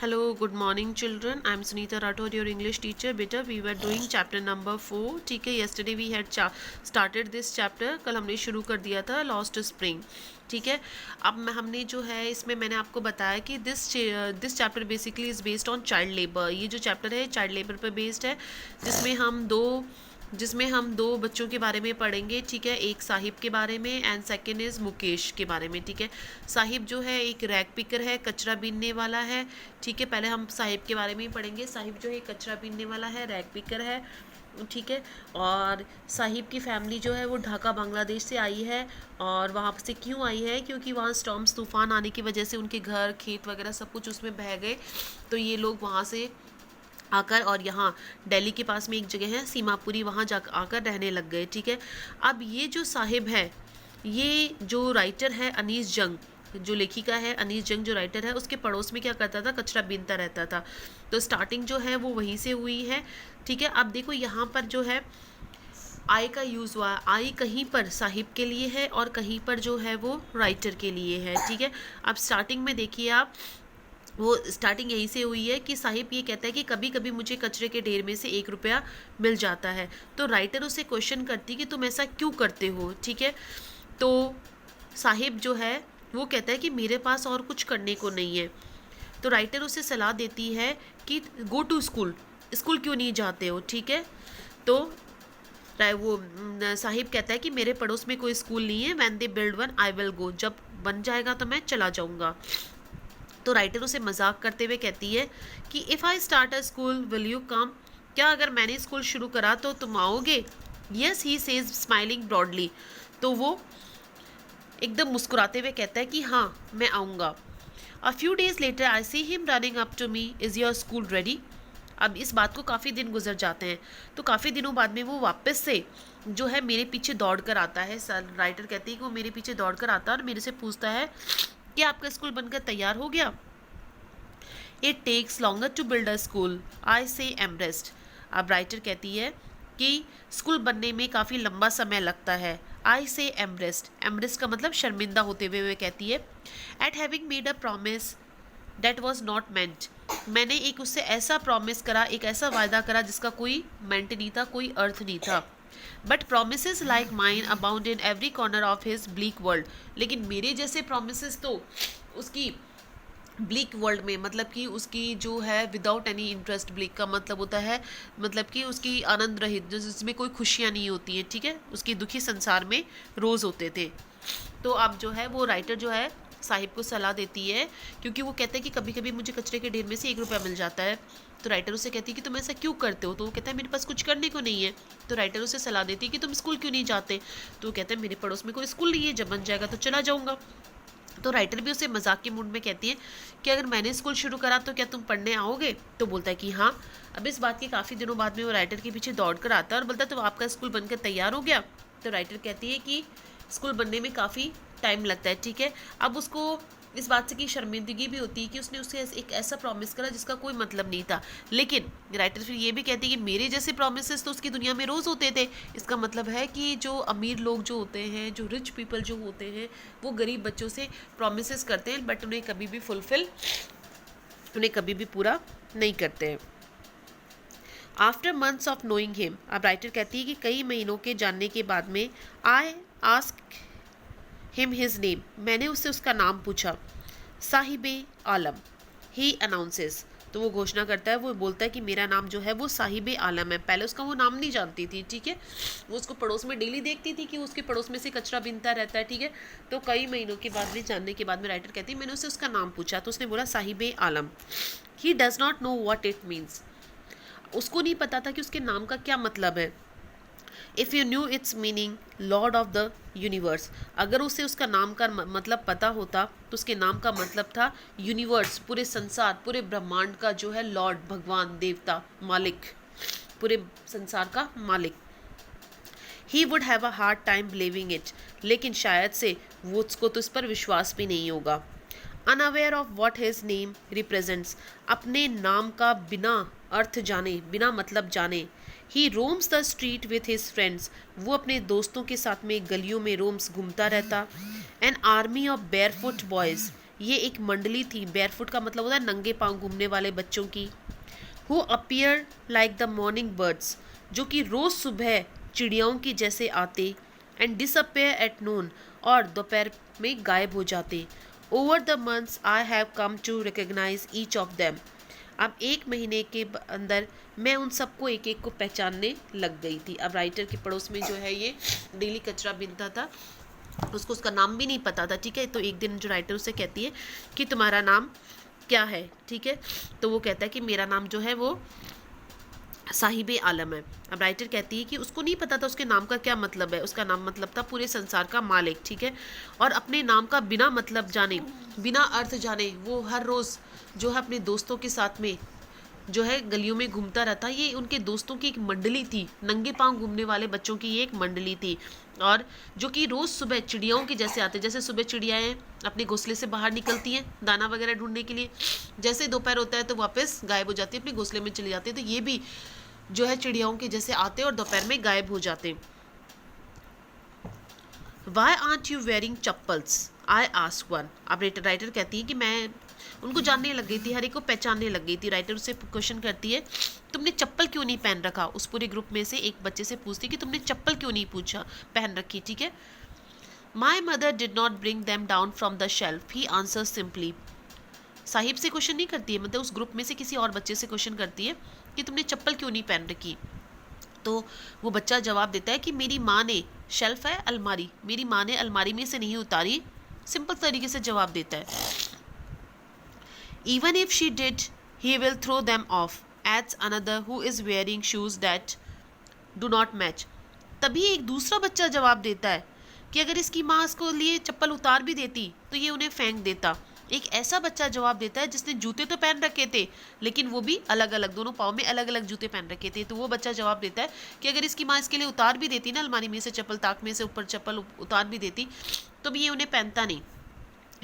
Hello, good morning children. I'm Sunita Rathod, your English teacher. Beta, we were doing chapter number 4. ठीक है, yesterday we had started this chapter. कल हमने शुरू कर दिया था Lost Spring. ठीक है, अब हमने जो है इसमें मैंने आपको बताया कि this chapter basically is based on child labour. ये जो चैप्टर है चाइल्ड लेबर पर बेस्ड है, जिसमें हम दो बच्चों के बारे में पढ़ेंगे. ठीक है, एक साहिब के बारे में एंड सेकंड इज़ मुकेश के बारे में. ठीक है, साहिब जो है एक रैग पिकर है, कचरा बीनने वाला है. ठीक है, पहले हम साहिब के बारे में ही पढ़ेंगे. साहिब जो है कचरा बीनने वाला है, रैग पिकर है. ठीक है, और साहिब की फैमिली जो है वो ढाका बांग्लादेश से आई है. और वहाँ से क्यों आई है? क्योंकि वहाँ स्टॉर्म्स तूफ़ान आने की वजह से उनके घर खेत वगैरह सब कुछ उसमें बह गए. तो ये लोग वहाँ से आकर और यहाँ दिल्ली के पास में एक जगह है सीमापुरी, वहाँ जा आकर रहने लग गए. ठीक है, अब ये जो साहिब है, ये जो राइटर है अनीस जंग, जो लेखिका है अनीस जंग जो राइटर है, उसके पड़ोस में क्या करता था, कचरा बीनता रहता था. तो स्टार्टिंग जो है वो वहीं से हुई है. ठीक है, अब देखो यहाँ पर जो है आई का यूज़ हुआ. आई कहीं पर साहिब के लिए है और कहीं पर जो है वो राइटर के लिए है. ठीक है, अब स्टार्टिंग में देखिए आप, वो स्टार्टिंग यहीं से हुई है कि साहिब ये कहता है कि कभी कभी मुझे कचरे के ढेर में से 1 रुपया मिल जाता है. तो राइटर उसे क्वेश्चन करती कि तुम ऐसा क्यों करते हो. ठीक है, तो साहिब जो है वो कहता है कि मेरे पास और कुछ करने को नहीं है. तो राइटर उसे सलाह देती है कि गो टू स्कूल क्यों नहीं जाते हो. ठीक है, तो वो साहिब कहता है कि मेरे पड़ोस में कोई स्कूल नहीं है. When they build one I will go, जब बन जाएगा तो मैं चला जाऊँगा. तो राइटर उसे मजाक करते हुए कहती है कि if I start a school will you come, क्या अगर मैंने स्कूल शुरू करा तो तुम आओगे. Yes he says smiling broadly, तो वो एकदम मुस्कुराते हुए कहता है कि हाँ मैं आऊँगा. A few days later I see him running up to me, is your school ready. अब इस बात को काफ़ी दिन गुजर जाते हैं, तो काफ़ी दिनों बाद में वो वापस से जो है मेरे पीछे दौड़ कर आता है. राइटर कहती है कि वो मेरे पीछे दौड़ कर आता है और मेरे से पूछता है कि आपका स्कूल बनकर तैयार हो गया. It takes longer to build a school, I say एमरेस्ट. अब राइटर कहती है कि स्कूल बनने में काफ़ी लंबा समय लगता है. आई से एमरेस्ट, एमरेस्ट का मतलब शर्मिंदा होते हुए कहती है. Eight having made a promise that was not meant, मैंने एक उससे ऐसा प्रॉमिस करा, एक ऐसा वायदा करा जिसका कोई मेंट नहीं था, कोई अर्थ नहीं था. But promise like mine abound in every corner of his bleak world, लेकिन मेरे जैसे प्रोमिस तो उसकी ब्लीक वर्ल्ड में, मतलब कि उसकी जो है विदाउट एनी इंटरेस्ट, ब्लीक का मतलब होता है मतलब कि उसकी आनंद रहित, जिसमें कोई खुशियाँ नहीं होती हैं. ठीक है, उसकी दुखी संसार में रोज़ होते थे. तो अब जो है वो राइटर जो है साहिब को सलाह देती है, क्योंकि वो कहते हैं कि कभी कभी मुझे कचरे के ढेर में से 1 रुपया मिल जाता है. तो राइटर उसे कहती है कि तुम ऐसा क्यों करते हो. तो वो कहता है मेरे पास कुछ करने को नहीं है. तो राइटर उसे सलाह देती है कि तुम स्कूल क्यों नहीं जाते. तो वो कहते हैं मेरे पड़ोस में कोई स्कूल नहीं है, जब बन जाएगा तो चला जाऊँगा. तो राइटर भी उसे मजाक के मूड में कहती है कि अगर मैंने स्कूल शुरू करा तो क्या तुम पढ़ने आओगे. तो बोलता है कि हाँ. अब इस बात के काफ़ी दिनों बाद में वो राइटर के पीछे दौड़ कर आता है और बोलता है तो आपका स्कूल बनकर तैयार हो गया. तो राइटर कहती है कि स्कूल बनने में काफ़ी टाइम लगता है. ठीक है, अब उसको इस बात से की शर्मिंदगी भी होती है कि उसने उसे एक ऐसा प्रॉमिस करा जिसका कोई मतलब नहीं था. लेकिन राइटर फिर ये भी कहती है कि मेरे जैसे प्रॉमिसेस तो उसकी दुनिया में रोज़ होते थे. इसका मतलब है कि जो अमीर लोग जो होते हैं, जो रिच पीपल जो होते हैं, वो गरीब बच्चों से प्रॉमिसेस करते हैं बट उन्हें कभी भी पूरा नहीं करते हैं. After months of knowing him, अब राइटर कहती है कि कई महीनों के जानने के बाद में I ask him his name, मैंने उससे उसका नाम पूछा. साहिबे आलम, ही अनाउंसेस, तो वो घोषणा करता है, वो बोलता है कि मेरा नाम जो है वो साहिबे आलम है. पहले उसका वो नाम नहीं जानती थी. ठीक है, वो उसको पड़ोस में डेली देखती थी कि उसके पड़ोस में से कचरा बीनता रहता है. ठीक है, तो कई महीनों के बाद में जानने के बाद में राइटर कहती है मैंने उससे उसका नाम पूछा. तो उसने बोला साहिबे आलम. He does not know what it means, उसको नहीं पता था कि उसके नाम का क्या मतलब है. If you new it's meaning Lord of the universe, अगर उसे उसका नाम का मतलब पता होता तो उसके नाम का मतलब था यूनिवर्स, पूरे संसार, पूरे ब्रह्मांड का जो है लॉर्ड, भगवान, देवता, मालिक, पूरे संसार का मालिक. He would have a hard time believing it, लेकिन शायद से वो उसको तो इस पर विश्वास भी नहीं होगा. Unaware of what his name represents, अपने नाम का बिना अर्थ जाने, बिना मतलब जाने. He roams the street with his friends, वो अपने दोस्तों के साथ में गलियों में रोम्स घूमता रहता. An army of barefoot boys, ये एक मंडली थी, बेयरफुट का मतलब होता है नंगे पांव घूमने वाले बच्चों की। Who appear like the morning birds, जो कि रोज सुबह चिड़ियाओं की जैसे आते, एंड डिसअपेयर एट नून, और दोपहर में गायब हो जाते। Over the months I have come to recognise each of them, अब एक महीने के अंदर मैं उन सबको एक एक को पहचानने लग गई थी। अब राइटर के पड़ोस में जो है ये डेली कचरा बिनता था, उसको उसका नाम भी नहीं पता था, ठीक है। तो एक दिन जो राइटर उसे कहती है कि तुम्हारा नाम क्या है, ठीक है। तो वो कहता है कि मेरा नाम जो है वो साहिब आलम है। अब राइटर कहती है कि उसको नहीं पता था उसके नाम का क्या मतलब है, उसका नाम मतलब था पूरे संसार का मालिक, ठीक है। और अपने नाम का बिना मतलब जाने, बिना अर्थ जाने वो हर रोज़ जो है अपने दोस्तों के साथ में जो है गलियों में घूमता रहता। ये उनके दोस्तों की एक मंडली थी, नंगे पांव घूमने वाले बच्चों की ये एक मंडली थी, और जो कि रोज़ सुबह चिड़ियाओं के जैसे आते, जैसे सुबह चिड़ियाएँ अपने घोंसले से बाहर निकलती हैं दाना वगैरह ढूंढने के लिए, जैसे दोपहर होता है तो वापस गायब हो जाती है, अपने घोंसले में चली जाती है। तो ये भी जो है चिड़ियाओं के जैसे आते और दोपहर में गायब हो जाते। Why aren't you wearing chappals? I asked one. अब राइटर कहती है कि मैं उनको जानने लग गई थी, हर एक को पहचानने लग गई थी। राइटर उससे क्वेश्चन करती है, तुमने चप्पल क्यों नहीं पहन रखा? उस पूरे ग्रुप में से एक बच्चे से पूछती कि तुमने चप्पल क्यों नहीं पहन रखी, ठीक है। My mother did not bring them down from the shelf. He answers simply. Sahib से क्वेश्चन नहीं करती है, मतलब उस ग्रुप में से किसी और बच्चे से क्वेश्चन करती है कि तुमने चप्पल क्यों नहीं पहन रखी। तो वो बच्चा जवाब देता है कि मेरी माँ ने, शेल्फ है अलमारी, मेरी माँ ने अलमारी में से नहीं उतारी, सिंपल तरीके से जवाब देता है। Even if she did he will throw them off, adds another who is wearing shoes that do not match. तभी एक दूसरा बच्चा जवाब देता है कि अगर इसकी माँ इसको लिए चप्पल उतार भी देती तो ये उन्हें फेंक देता। एक ऐसा बच्चा जवाब देता है जिसने जूते तो पहन रखे थे लेकिन वो भी अलग अलग, दोनों पाँव में अलग अलग जूते पहन रखे थे। तो वो बच्चा जवाब देता है कि अगर इसकी माँ इसके लिए उतार भी देती ना अलमारी में से चप्पल, ताक में से ऊपर चप्पल उतार भी देती तो भी ये उन्हें पहनता नहीं,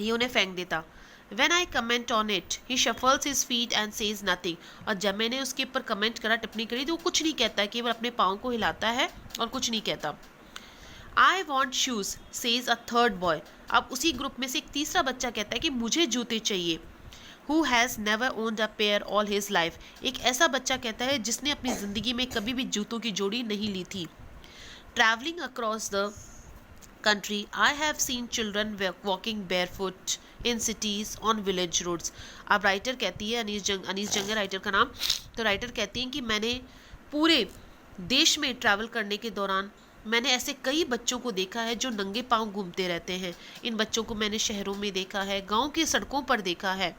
ये उन्हें फेंक देता। When I comment on it, he shuffles his feet and says nothing. और जब मैंने उसके ऊपर कमेंट करा, टिप्पणी करी, तो वो कुछ नहीं कहता, केवल अपने पाँव को हिलाता है और कुछ नहीं कहता। I want shoes, says a third boy. अब उसी ग्रुप में से एक तीसरा बच्चा कहता है कि मुझे जूते चाहिए। Who has never owned a pair all his life. एक ऐसा बच्चा कहता है जिसने अपनी ज़िंदगी में कभी भी जूतों की जोड़ी नहीं ली थी। Traveling across the country, I have seen children walking barefoot in cities on village roads. अब राइटर कहती है, अनीस जंग है राइटर का नाम। तो राइटर कहती हैं कि मैंने पूरे देश में ट्रैवल करने के दौरान मैंने ऐसे कई बच्चों को देखा है जो नंगे पांव घूमते रहते हैं। इन बच्चों को मैंने शहरों में देखा है, गांव की सड़कों पर देखा है।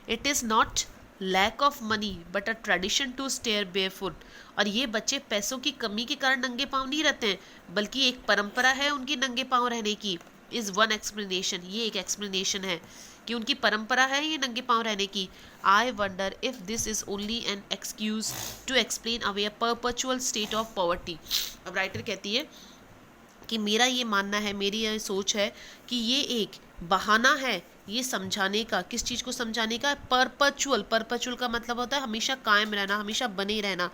It is not lack of money but a tradition to stare barefoot. और ये बच्चे पैसों की कमी के कारण नंगे पांव नहीं रहते हैं, बल्कि एक परंपरा है उनकी नंगे पांव रहने की। इज़ वन एक्सप्लेनेशन, ये एक एक्सप्लेनेशन है कि उनकी परंपरा है ये नंगे पांव रहने की। I wonder if this is only an excuse to explain away a perpetual state of poverty. अब राइटर कहती है कि मेरा ये मानना है, मेरी ये सोच है कि ये एक बहाना है ये समझाने का, किस चीज़ को समझाने का? परपेचुअल का मतलब होता है हमेशा कायम रहना, हमेशा बने रहना।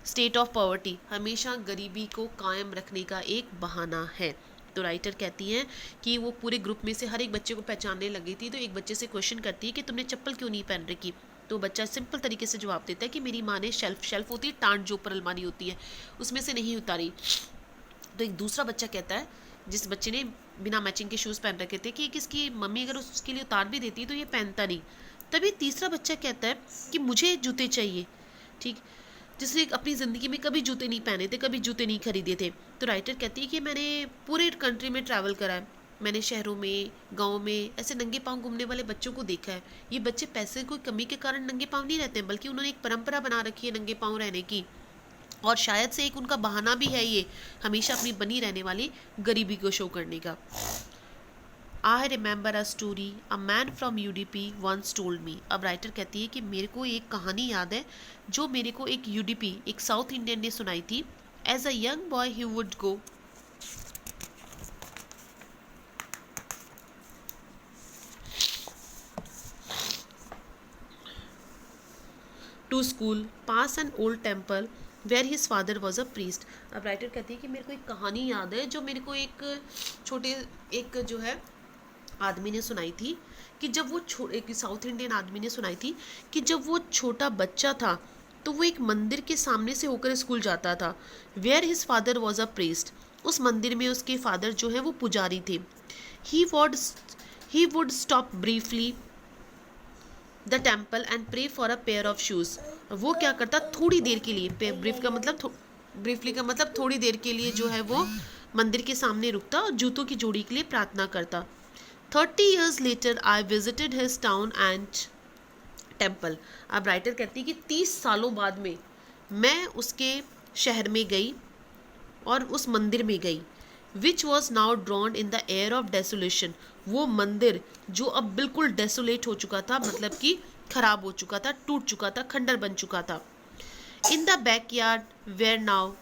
स्टेट ऑफ पॉवर्टी, हमेशा गरीबी को कायम रखने का एक बहाना है। तो राइटर कहती हैं कि वो पूरे ग्रुप में से हर एक बच्चे को पहचानने लगी थी। तो एक बच्चे से क्वेश्चन करती है कि तुमने चप्पल क्यों नहीं पहन रखी? तो बच्चा सिंपल तरीके से जवाब देता है कि मेरी माँ ने शेल्फ होती है, टांट जो ऊपर अलमारी होती है उसमें से नहीं उतारी। तो एक दूसरा बच्चा कहता है, जिस बच्चे ने बिना मैचिंग के शूज़ पहन रखे थे, कि किसकी मम्मी अगर उसके लिए उतार भी देती तो ये पहनता नहीं। तभी तीसरा बच्चा कहता है कि मुझे जूते चाहिए, ठीक, जिसने अपनी ज़िंदगी में कभी जूते नहीं पहने थे, कभी जूते नहीं खरीदे थे। तो राइटर कहती है कि मैंने पूरे कंट्री में ट्रैवल करा है, मैंने शहरों में, गाँव में ऐसे नंगे पाँव घूमने वाले बच्चों को देखा है। ये बच्चे पैसे की कमी के कारण नंगे पाँव नहीं रहते हैं, बल्कि उन्होंने एक परंपरा बना रखी है नंगे पाँव रहने की, और शायद से एक उनका बहाना भी है ये हमेशा अपनी बनी रहने वाली गरीबी को शो करने का। I remember a story a man from UDP once told me. अब राइटर कहती है कि मेरे को एक कहानी याद है जो मेरे को एक UDP, एक साउथ इंडियन ने सुनाई थी। As a young boy he would go to school pass an old temple where his father was a priest. अब राइटर कहती है कि मेरे को एक कहानी याद है जो मेरे को एक जो है आदमी ने सुनाई थी कि जब वो एक साउथ इंडियन आदमी ने सुनाई थी कि जब वो छोटा बच्चा था तो वो एक मंदिर के सामने से होकर स्कूल जाता था, where his father was a priest. उस मंदिर में उसके फादर जो है वो पुजारी थे। He would stop briefly the temple and pray for a pair of shoes. वो क्या करता, थोड़ी देर के लिए, ब्रीफली का मतलब थोड़ी देर के लिए जो है वो मंदिर के सामने रुकता और जूतों की जोड़ी के लिए प्रार्थना करता। 30 years later I visited his town and temple। अब राइटर कहती है कि 30 सालों बाद में मैं उसके शहर में गई और उस मंदिर में गई, which was now drawn in the air of desolation. वो मंदिर जो अब बिल्कुल डेसोलेट हो चुका था, मतलब कि खराब हो चुका था, टूट चुका था, खंडर बन चुका था। In the back yard where now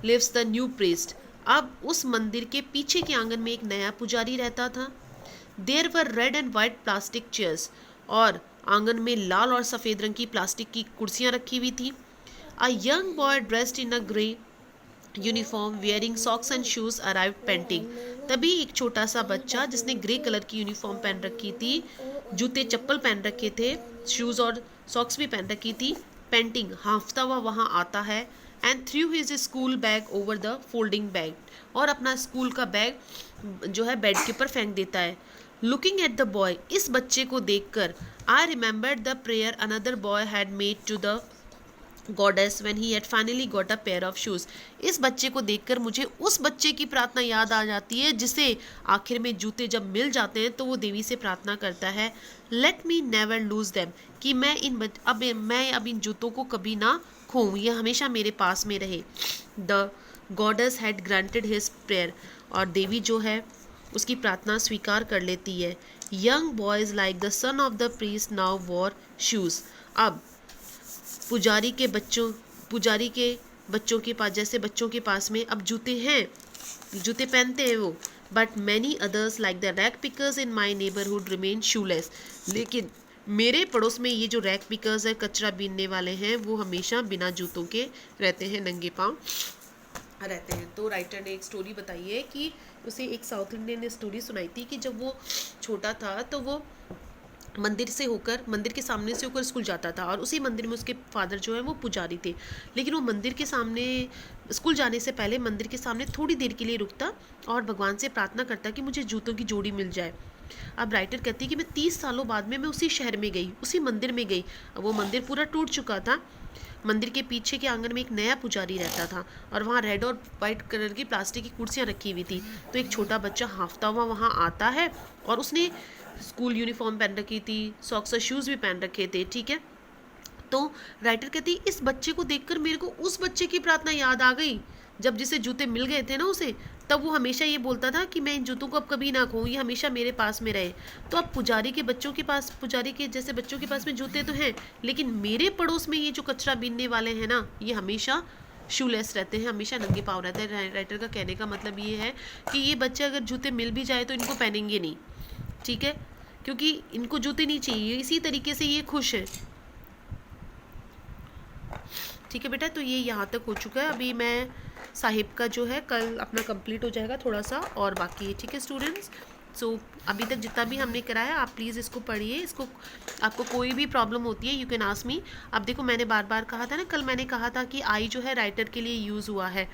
lives the new priest. अब उस मंदिर के पीछे के आंगन में एक नया पुजारी रहता था। There were red and white plastic chairs, और आंगन में लाल और सफ़ेद रंग की प्लास्टिक की कुर्सियां रखी हुई थी। अ young boy dressed in a grey uniform wearing socks and shoes arrive painting. तभी एक छोटा सा बच्चा जिसने ग्रे कलर की यूनिफॉर्म पहन रखी थी, जूते चप्पल पहन रखे थे, शूज और सॉक्स भी पहन रखी थी, पेंटिंग हाँफता हुआ वहाँ आता है। And through his school bag over the folding bag, और अपना स्कूल का बैग जो है बेड के ऊपर फेंक देता है। लुकिंग एट द बॉय, इस बच्चे को देखकर I remembered the prayer another boy had made to the goddess when he had finally got a pair of shoes. इस बच्चे को देखकर मुझे उस बच्चे की प्रार्थना याद आ जाती है जिसे आखिर में जूते जब मिल जाते हैं तो वो देवी से प्रार्थना करता है, let me never lose them, कि मैं अब इन जूतों को कभी ना खोऊं, ये हमेशा मेरे पास में रहे। The goddess had granted his prayer, और देवी जो है उसकी प्रार्थना स्वीकार कर लेती है। Young boys like the son of the priest now war shoes. अब पुजारी के बच्चों के पास, जैसे बच्चों के पास में अब जूते हैं, जूते पहनते हैं वो, but many others like the rag pickers in my neighbourhood remain shoelace. लेकिन मेरे पड़ोस में ये जो रैक पिकर्स है, कचरा बीनने वाले हैं, वो हमेशा बिना जूतों के रहते हैं, नंगे पाँव रहते हैं। तो राइटर ने एक स्टोरी बताई है कि उसे एक साउथ इंडियन ने स्टोरी सुनाई थी कि जब वो छोटा था तो वो मंदिर के सामने से होकर स्कूल जाता था, और उसी मंदिर में उसके फादर जो है वो पुजारी थे। लेकिन वो मंदिर के सामने स्कूल जाने से पहले मंदिर के सामने थोड़ी देर के लिए रुकता और भगवान से प्रार्थना करता कि मुझे जूतों की जोड़ी मिल जाए। अब राइटर कहती है कि मैं 30 सालों बाद में मैं उसी शहर में गई, उसी मंदिर में गई। वो मंदिर पूरा टूट चुका था। मंदिर के पीछे के आंगन में एक नया पुजारी रहता था, और वहाँ रेड और वाइट कलर की प्लास्टिक की कुर्सियाँ रखी हुई थी। तो एक छोटा बच्चा हाँफता हुआ वहाँ आता है, और उसने स्कूल यूनिफॉर्म पहन रखी थी, सॉक्स और शूज़ भी पहन रखे थे, ठीक है। तो राइटर कहती है इस बच्चे को देखकर मेरे को उस बच्चे की प्रार्थना याद आ गई जब जिसे जूते मिल गए थे ना उसे, तब वो हमेशा ये बोलता था कि मैं इन जूतों को अब कभी ना खोऊं, ये हमेशा मेरे पास में रहे। तो अब पुजारी के जैसे बच्चों के पास में जूते तो हैं, लेकिन मेरे पड़ोस में ये जो कचरा बीनने वाले हैं ना, ये हमेशा शूलेस रहते हैं, हमेशा नंगे पाँव रहते हैं। राइटर का कहने का मतलब ये है कि ये बच्चे अगर जूते मिल भी जाए तो इनको पहनेंगे नहीं, ठीक है, क्योंकि इनको जूते नहीं चाहिए। इसी तरीके से ये खुश है, ठीक है बेटा। तो ये यहाँ तक हो चुका है। अभी मैं साहिब का जो है कल अपना कंप्लीट हो जाएगा, थोड़ा सा और बाकी है, ठीक है स्टूडेंट्स। सो अभी तक जितना भी हमने कराया आप प्लीज़ इसको पढ़िए। इसको आपको कोई भी प्रॉब्लम होती है यू कैन आस्क मी। अब देखो मैंने बार बार कहा था ना, कल मैंने कहा था कि आई जो है राइटर के लिए यूज़ हुआ है,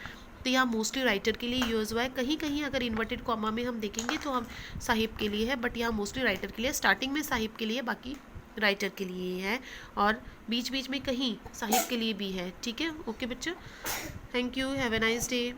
तो यहाँ मोस्टली राइटर के लिए यूज़ हुआ है। कहीं कहीं अगर इन्वर्टेड कॉमा में हम देखेंगे तो हम साहिब के लिए है, बट यहाँ मोस्टली राइटर के लिए, स्टार्टिंग में साहिब के लिए, बाकी राइटर के लिए है, और बीच बीच में कहीं साहिब के लिए भी है, ठीक है। ओके बच्चा, thank you, have a nice day.